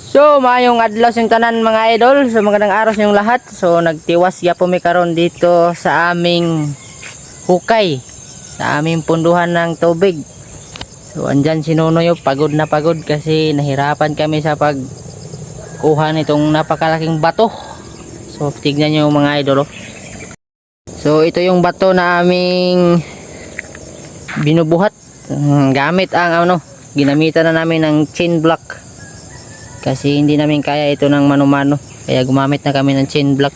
So, maayong adlaw sing tanan mga idol. So, magandang araw sa inyong lahat. So, nagtiwas ya po mi karon dito sa aming hukay, sa aming punduhan ng tubig. So, andyan si Nonoy, pagod na pagod kasi nahirapan kami sa pagkuha nitong napakalaking bato. So, tignan nyo mga idol. So, ito yung bato na aming binubuhat. Gamit ang ginamitan na namin ng chain block. Kasi hindi namin kaya ito ng mano-mano, kaya gumamit na kami ng chain block.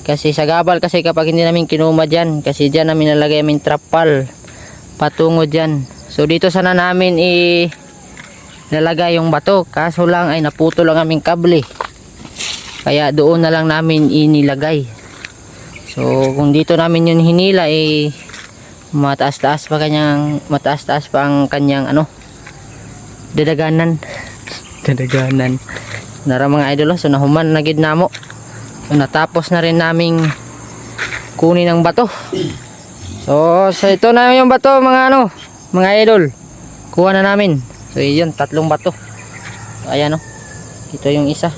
Kasi sa gabal, kasi kapag hindi namin kinuma dyan, kasi dyan namin nalagay aming trapal patungo dyan. So dito sana namin ilalagay yung bato, kaso lang ay naputo lang aming kable, kaya doon na lang namin inilagay. So kung dito namin yun hinila, mataas-taas pa ang kanyang dadaganan. Nara mga idol. So nahuman na gid namo. So natapos na rin naming kunin ang bato. So ito na yung bato mga idol. Kuha na namin. So yun, 3 bato. So, ayan ito yung isa.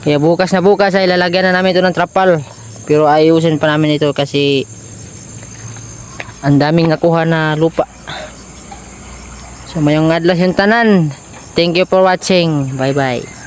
Kaya bukas ay lalagyan na namin ito ng trapal. Pero ayusin pa namin ito kasi ang daming nakuha na lupa. So mayong adlas yung tanan. Thank you for watching. Bye bye.